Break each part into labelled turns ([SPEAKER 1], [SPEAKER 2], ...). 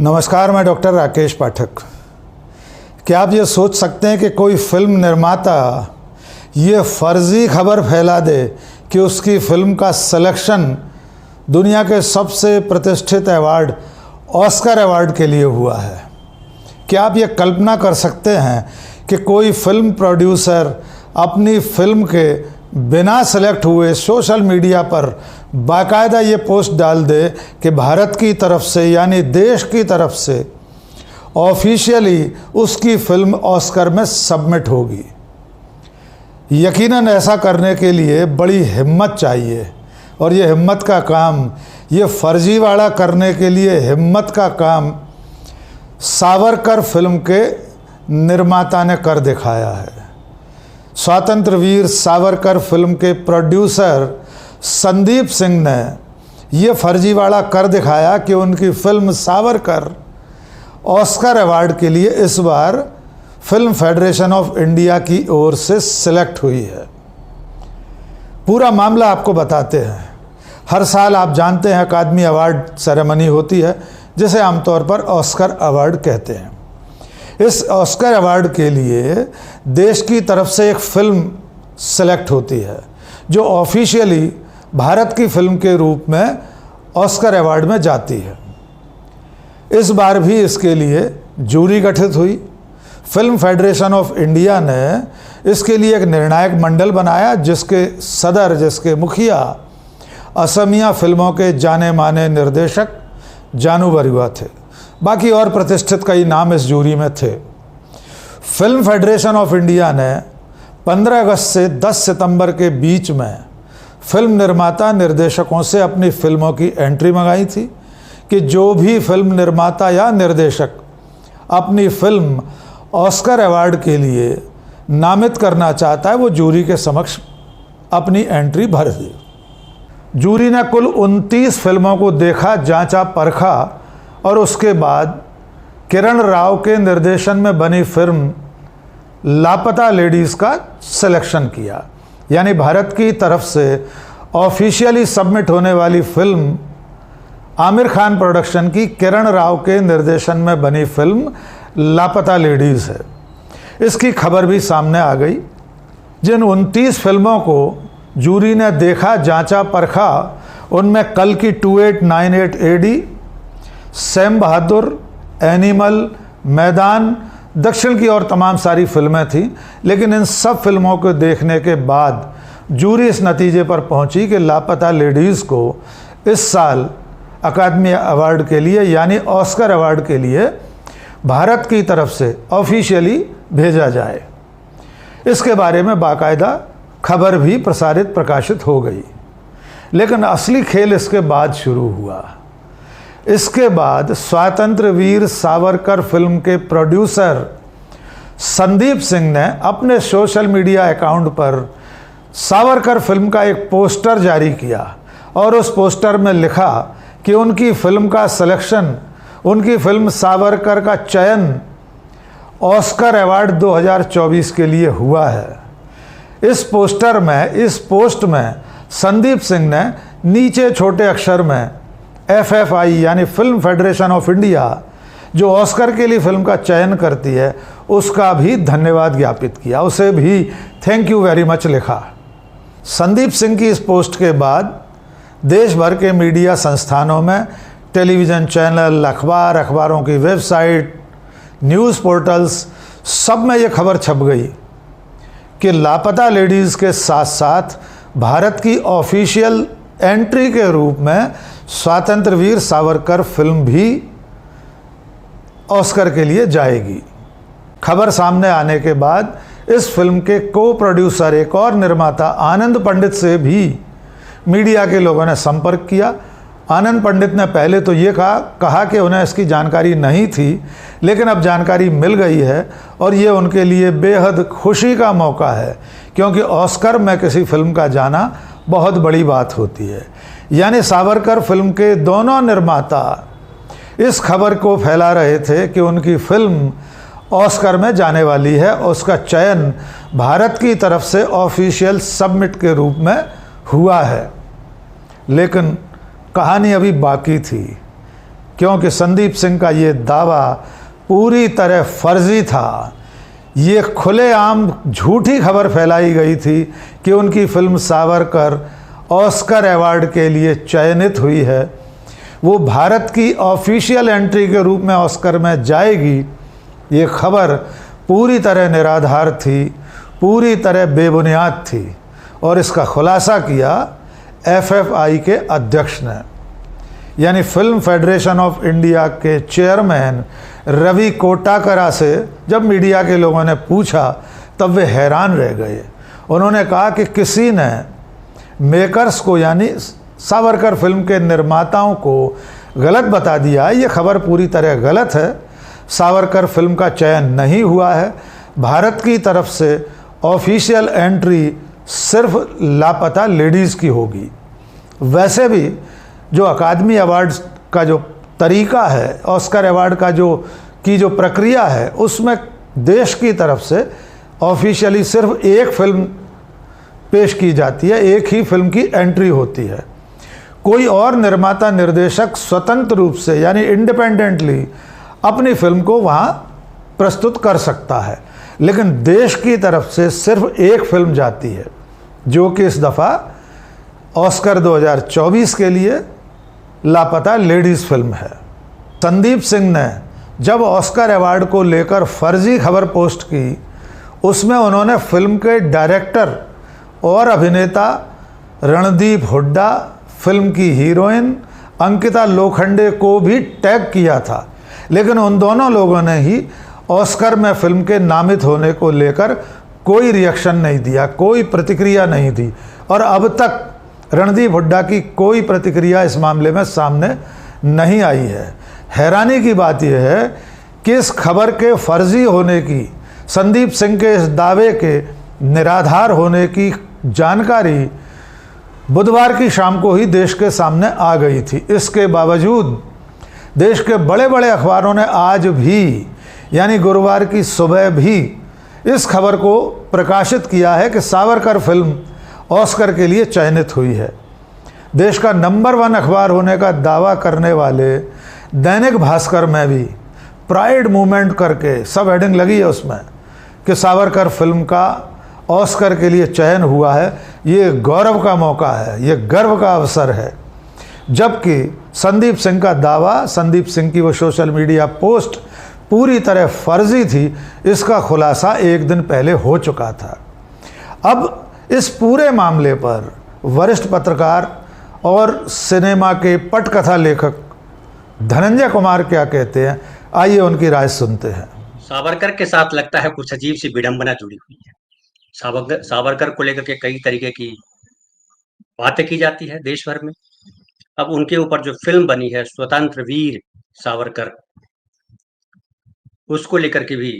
[SPEAKER 1] नमस्कार, मैं डॉक्टर राकेश पाठक। क्या आप ये सोच सकते हैं कि कोई फिल्म निर्माता ये फर्जी खबर फैला दे कि उसकी फिल्म का सिलेक्शन दुनिया के सबसे प्रतिष्ठित अवार्ड ऑस्कर अवार्ड के लिए हुआ है? क्या आप ये कल्पना कर सकते हैं कि कोई फिल्म प्रोड्यूसर अपनी फिल्म के बिना सेलेक्ट हुए सोशल मीडिया पर बाकायदा ये पोस्ट डाल दे कि भारत की तरफ से यानी देश की तरफ से ऑफिशियली उसकी फिल्म ऑस्कर में सबमिट होगी? यकीनन ऐसा करने के लिए बड़ी हिम्मत चाहिए, और ये हिम्मत का काम, ये फर्जीवाड़ा करने के लिए हिम्मत का काम सावरकर फिल्म के निर्माता ने कर दिखाया है। स्वातंत्र वीर सावरकर फिल्म के प्रोड्यूसर संदीप सिंह ने ये फर्जीवाड़ा कर दिखाया कि उनकी फिल्म सावरकर ऑस्कर अवार्ड के लिए इस बार फिल्म फेडरेशन ऑफ इंडिया की ओर से सिलेक्ट हुई है। पूरा मामला आपको बताते हैं। हर साल आप जानते हैं अकादमी अवार्ड सेरेमनी होती है, जिसे आमतौर पर ऑस्कर अवार्ड कहते हैं। इस ऑस्कर अवार्ड के लिए देश की तरफ से एक फिल्म सेलेक्ट होती है जो ऑफिशियली भारत की फिल्म के रूप में ऑस्कर अवार्ड में जाती है। इस बार भी इसके लिए जूरी गठित हुई। फिल्म फेडरेशन ऑफ इंडिया ने इसके लिए एक निर्णायक मंडल बनाया, जिसके सदर, जिसके मुखिया असमिया फिल्मों के जाने माने निर्देशक जानू बरुआ थे। बाकी और प्रतिष्ठित कई नाम इस जूरी में थे। फिल्म फेडरेशन ऑफ इंडिया ने 15 अगस्त से 10 सितंबर के बीच में फिल्म निर्माता निर्देशकों से अपनी फिल्मों की एंट्री मंगाई थी कि जो भी फिल्म निर्माता या निर्देशक अपनी फिल्म ऑस्कर अवार्ड के लिए नामित करना चाहता है, वो जूरी के समक्ष अपनी एंट्री भर दे। जूरी ने कुल 29 फिल्मों को देखा, जांचा, परखा और उसके बाद किरण राव के निर्देशन में बनी फिल्म लापता लेडीज़ का सिलेक्शन किया। यानी भारत की तरफ से ऑफिशियली सबमिट होने वाली फिल्म आमिर खान प्रोडक्शन की किरण राव के निर्देशन में बनी फिल्म लापता लेडीज़ है। इसकी खबर भी सामने आ गई। जिन 29 फिल्मों को जूरी ने देखा, जांचा, परखा, उनमें कल की 2898 AD, सैम बहादुर, एनिमल, मैदान, दक्षिण की और तमाम सारी फिल्में थीं। लेकिन इन सब फिल्मों को देखने के बाद जूरी इस नतीजे पर पहुंची कि लापता लेडीज़ को इस साल अकादमी अवार्ड के लिए यानी ऑस्कर अवार्ड के लिए भारत की तरफ से ऑफिशियली भेजा जाए। इसके बारे में बाकायदा खबर भी प्रकाशित हो गई। लेकिन असली खेल इसके बाद शुरू हुआ। इसके बाद स्वातंत्र वीर सावरकर फिल्म के प्रोड्यूसर संदीप सिंह ने अपने सोशल मीडिया अकाउंट पर सावरकर फिल्म का एक पोस्टर जारी किया और उस पोस्टर में लिखा कि उनकी फिल्म का सिलेक्शन, उनकी फिल्म सावरकर का चयन ऑस्कर अवार्ड 2024 के लिए हुआ है। इस पोस्ट में संदीप सिंह ने नीचे छोटे अक्षर में FFI यानी फिल्म फेडरेशन ऑफ इंडिया, जो ऑस्कर के लिए फिल्म का चयन करती है, उसका भी धन्यवाद ज्ञापित किया, उसे भी थैंक यू वेरी मच लिखा। संदीप सिंह की इस पोस्ट के बाद देश भर के मीडिया संस्थानों में, टेलीविज़न चैनल, अखबारों की वेबसाइट, न्यूज़ पोर्टल्स, सब में ये खबर छप गई कि लापता लेडीज़ के साथ साथ भारत की ऑफिशियल एंट्री के रूप में स्वातंत्र वीर सावरकर फिल्म भी ऑस्कर के लिए जाएगी। खबर सामने आने के बाद इस फिल्म के को प्रोड्यूसर, एक और निर्माता आनंद पंडित से भी मीडिया के लोगों ने संपर्क किया। आनंद पंडित ने पहले तो ये कहा कि उन्हें इसकी जानकारी नहीं थी, लेकिन अब जानकारी मिल गई है और ये उनके लिए बेहद खुशी का मौका है, क्योंकि ऑस्कर में किसी फिल्म का जाना बहुत बड़ी बात होती है। यानी सावरकर फिल्म के दोनों निर्माता इस खबर को फैला रहे थे कि उनकी फिल्म ऑस्कर में जाने वाली है, उसका चयन भारत की तरफ से ऑफिशियल सबमिट के रूप में हुआ है। लेकिन कहानी अभी बाकी थी। क्योंकि संदीप सिंह का ये दावा पूरी तरह फर्जी था। ये खुलेआम झूठी खबर फैलाई गई थी कि उनकी फिल्म सावरकर ऑस्कर अवार्ड के लिए चयनित हुई है, वो भारत की ऑफिशियल एंट्री के रूप में ऑस्कर में जाएगी। ये खबर पूरी तरह निराधार थी, पूरी तरह बेबुनियाद थी और इसका खुलासा किया एफएफआई के अध्यक्ष ने, यानी फिल्म फेडरेशन ऑफ इंडिया के चेयरमैन रवि कोटाकरा से जब मीडिया के लोगों ने पूछा तब वे हैरान रह गए। उन्होंने कहा कि किसी ने मेकर्स को यानी सावरकर फिल्म के निर्माताओं को गलत बता दिया। ये खबर पूरी तरह गलत है। सावरकर फिल्म का चयन नहीं हुआ है। भारत की तरफ से ऑफिशियल एंट्री सिर्फ लापता लेडीज़ की होगी। वैसे भी जो अकादमी अवार्ड्स का जो तरीका है, ऑस्कर अवार्ड का जो प्रक्रिया है, उसमें देश की तरफ से ऑफिशियली सिर्फ एक फिल्म पेश की जाती है, एक ही फिल्म की एंट्री होती है। कोई और निर्माता निर्देशक स्वतंत्र रूप से यानी इंडिपेंडेंटली अपनी फिल्म को वहाँ प्रस्तुत कर सकता है, लेकिन देश की तरफ से सिर्फ एक फिल्म जाती है, जो कि इस दफ़ा ऑस्कर 2024 के लिए लापता लेडीज़ फिल्म है। संदीप सिंह ने जब ऑस्कर अवार्ड को लेकर फर्जी खबर पोस्ट की, उसमें उन्होंने फिल्म के डायरेक्टर और अभिनेता रणदीप हुड्डा, फिल्म की हीरोइन अंकिता लोखंडे को भी टैग किया था, लेकिन उन दोनों लोगों ने ही ऑस्कर में फिल्म के नामित होने को लेकर कोई रिएक्शन नहीं दिया, कोई प्रतिक्रिया नहीं दी और अब तक रणदीप हुड्डा की कोई प्रतिक्रिया इस मामले में सामने नहीं आई है। हैरानी की बात यह है कि इस खबर के फर्जी होने की, संदीप सिंह के इस दावे के निराधार होने की जानकारी बुधवार की शाम को ही देश के सामने आ गई थी। इसके बावजूद देश के बड़े बड़े अखबारों ने आज भी यानी गुरुवार की सुबह भी इस खबर को प्रकाशित किया है कि सावरकर फिल्म ऑस्कर के लिए चयनित हुई है। देश का नंबर 1 अखबार होने का दावा करने वाले दैनिक भास्कर में भी प्राइड मूवमेंट करके सब हेडिंग लगी है उसमें कि सावरकर फिल्म का ऑस्कर के लिए चयन हुआ है। ये गौरव का मौका है, ये गर्व का अवसर है। जबकि संदीप सिंह का दावा, संदीप सिंह की वो सोशल मीडिया पोस्ट पूरी तरह फर्जी थी, इसका खुलासा एक दिन पहले हो चुका था। अब इस पूरे मामले पर वरिष्ठ पत्रकार और सिनेमा के पटकथा लेखक धनंजय कुमार क्या कहते हैं, आइए उनकी राय सुनते हैं।
[SPEAKER 2] सावरकर के साथ लगता है कुछ अजीब सी विडंबना जुड़ी हुई है। सावरकर को लेकर के कई तरीके की बातें की जाती है देश भर में। अब उनके ऊपर जो फिल्म बनी है स्वतंत्र वीर सावरकर, उसको लेकर के भी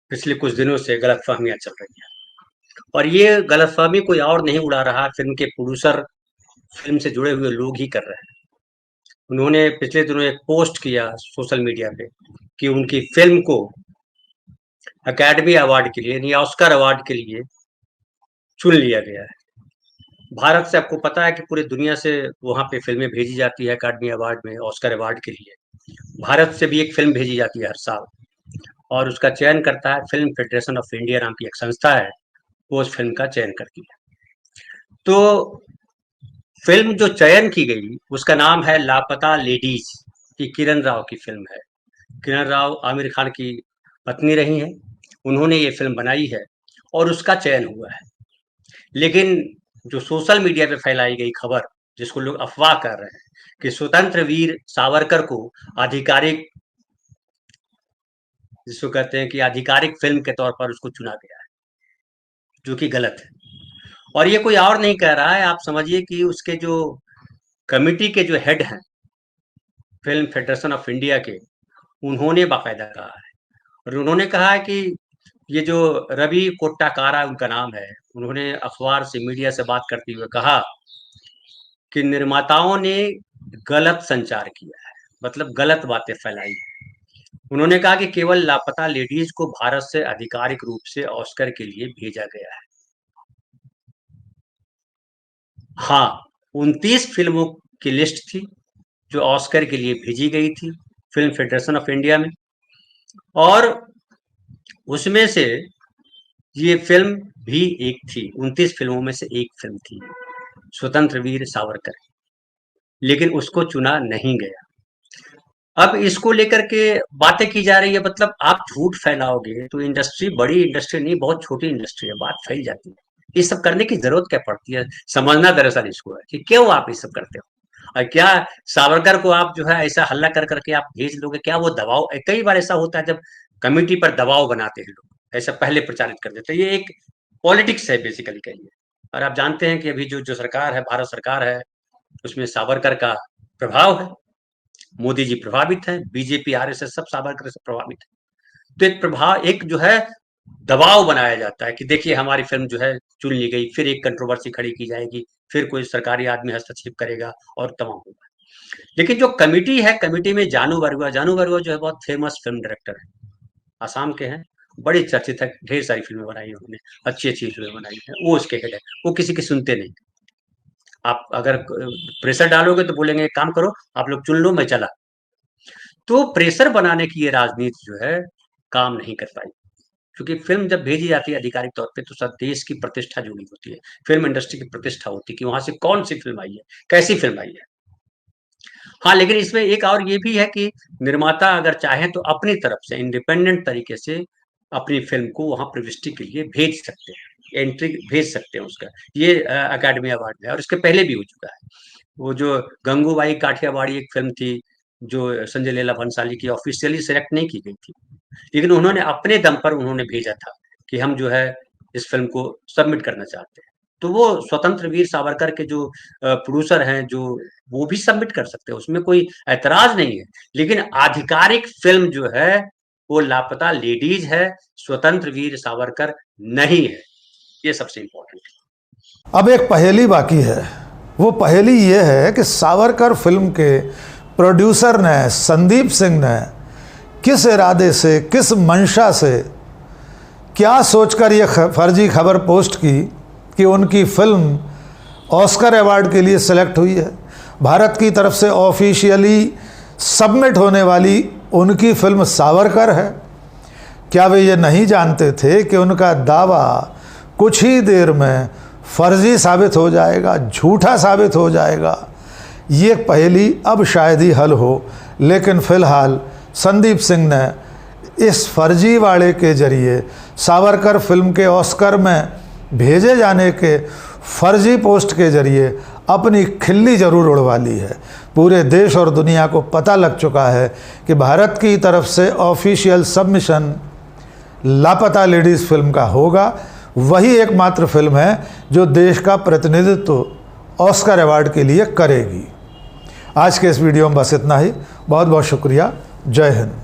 [SPEAKER 2] पिछले कुछ दिनों से गलतफहमियां चल रही है और ये गलतफहमी कोई और नहीं उड़ा रहा, फिल्म के प्रोड्यूसर, फिल्म से जुड़े हुए लोग ही कर रहे हैं। उन्होंने पिछले दिनों एक पोस्ट किया सोशल मीडिया पे कि उनकी फिल्म को अकेडमी अवार्ड के लिए यानी ऑस्कर अवार्ड के लिए चुन लिया गया है। भारत से आपको पता है कि पूरी दुनिया से वहाँ पे फिल्में भेजी जाती है अकादमी अवार्ड में, ऑस्कर अवार्ड के लिए। भारत से भी एक फिल्म भेजी जाती है हर साल और उसका चयन करता है फिल्म फेडरेशन ऑफ इंडिया नाम की एक संस्था है, वो उस फिल्म का चयन करती है। तो फिल्म जो चयन की गई उसका नाम है लापता लेडीज, की किरण राव की फिल्म है। किरण राव आमिर खान की पत्नी रही हैं, उन्होंने ये फिल्म बनाई है और उसका चयन हुआ है। लेकिन जो सोशल मीडिया पे फैलाई गई खबर, जिसको लोग अफवाह कर रहे हैं कि स्वतंत्र वीर सावरकर को आधिकारिक, जिसको कहते हैं कि आधिकारिक फिल्म के तौर पर उसको चुना गया है, जो कि गलत है। और ये कोई और नहीं कह रहा है, आप समझिए कि उसके जो कमिटी के जो हेड हैं फिल्म फेडरेशन ऑफ इंडिया के, उन्होंने बाकायदा कहा है और उन्होंने कहा है कि ये जो रवि कोट्टाकारा उनका नाम है, उन्होंने अखबार से, मीडिया से बात करते हुए कहा कि निर्माताओं ने गलत संचार किया है, मतलब गलत बातें फैलाई है। उन्होंने कहा कि केवल लापता लेडीज को भारत से आधिकारिक रूप से ऑस्कर के लिए भेजा गया है। हाँ, 29 फिल्मों की लिस्ट थी जो ऑस्कर के लिए भेजी गई थी फिल्म फेडरेशन ऑफ इंडिया में, और उसमें से ये फिल्म भी एक थी, 29 फिल्मों में से एक फिल्म थी, स्वतंत्र वीर सावरकर, लेकिन उसको चुना नहीं गया। अब इसको लेकर के बातें की जा रही है, मतलब आप झूठ फैलाओगे तो इंडस्ट्री बड़ी इंडस्ट्री नहीं, बहुत छोटी इंडस्ट्री है, बात फैल जाती है। ये सब करने की जरूरत क्या पड़ती है, समझना दरअसल इसको है कि क्यों आप ये सब करते हो। और क्या सावरकर को आप जो है ऐसा हल्ला कर करके आप भेज लोगे, क्या वो दबाव, कई बार ऐसा होता है जब कमेटी पर दबाव बनाते हैं लोग, ऐसा पहले प्रचारित कर देते हैं, ये एक पॉलिटिक्स है बेसिकली कहिए। और आप जानते हैं कि अभी जो जो सरकार है, भारत सरकार है, उसमें सावरकर का प्रभाव है, मोदी जी प्रभावित हैं, बीजेपी आरएसएस सब सावरकर से प्रभावित है। तो एक प्रभाव, एक जो है दबाव बनाया जाता है कि देखिए हमारी फिल्म जो है चुन ली गई, फिर एक कंट्रोवर्सी खड़ी की जाएगी, फिर कोई सरकारी आदमी हस्तक्षेप करेगा और तमाम होगा। लेकिन जो कमिटी है, कमिटी में जानू बरुआ जो है बहुत फेमस फिल्म डायरेक्टर है, आसाम के हैं, बड़ी चर्चित है, ढेर सारी फिल्में बनाई है उन्होंने, अच्छी अच्छी फिल्में बनाई है, वो उसके हेड है, वो किसी की सुनते नहीं। आप अगर प्रेशर डालोगे तो बोलेंगे एक काम करो आप लोग चुन लो, मैं चला। तो प्रेशर बनाने की ये राजनीति जो है काम नहीं कर पाई, क्योंकि फिल्म जब भेजी जाती है आधिकारिक तौर पे तो सब देश की प्रतिष्ठा जुड़ी होती है, फिल्म इंडस्ट्री की प्रतिष्ठा होती है कि वहां से कौन सी फिल्म आई है, कैसी फिल्म आई है। हाँ, लेकिन इसमें एक और ये भी है कि निर्माता अगर चाहे तो अपनी तरफ से इंडिपेंडेंट तरीके से अपनी फिल्म को वहां प्रविष्टि के लिए भेज सकते हैं, एंट्री भेज सकते हैं उसका, ये अकादमी अवार्ड में और इसके पहले भी हो चुका है। वो जो गंगूबाई काठियावाड़ी एक फिल्म थी जो संजय लीला भंसाली की, ऑफिशियली सिलेक्ट नहीं की गई थी, लेकिन उन्होंने अपने दम पर उन्होंने भेजा था कि हम जो है इस फिल्म को सबमिट करना चाहते हैं। तो वो स्वतंत्र वीर सावरकर के जो प्रोड्यूसर हैं, जो वो भी सबमिट कर सकते हैं, उसमें कोई ऐतराज नहीं है। लेकिन आधिकारिक फिल्म जो है वो लापता लेडीज है, स्वतंत्र वीर सावरकर नहीं है, ये सबसे इंपॉर्टेंट है।
[SPEAKER 1] अब एक पहेली बाकी है, वो पहेली ये है कि सावरकर फिल्म के प्रोड्यूसर ने, संदीप सिंह ने किस इरादे से, किस मंशा से, क्या सोचकर ये फर्जी खबर पोस्ट की कि उनकी फिल्म ऑस्कर अवार्ड के लिए सेलेक्ट हुई है। भारत की तरफ से ऑफिशियली सबमिट होने वाली उनकी फिल्म सावरकर है। क्या वे ये नहीं जानते थे कि उनका दावा कुछ ही देर में फर्जी साबित हो जाएगा, झूठा साबित हो जाएगा। ये पहेली अब शायद ही हल हो, लेकिन फ़िलहाल संदीप सिंह ने इस फर्जीवाड़े के जरिए सावरकर फिल्म के ऑस्कर में भेजे जाने के फर्जी पोस्ट के जरिए अपनी खिल्ली ज़रूर उड़वा ली है। पूरे देश और दुनिया को पता लग चुका है कि भारत की तरफ से ऑफिशियल सबमिशन लापता लेडीज़ फिल्म का होगा। वही एकमात्र फिल्म है जो देश का प्रतिनिधित्व ऑस्कर अवार्ड के लिए करेगी। आज के इस वीडियो में बस इतना ही। बहुत बहुत शुक्रिया। जय हिंद।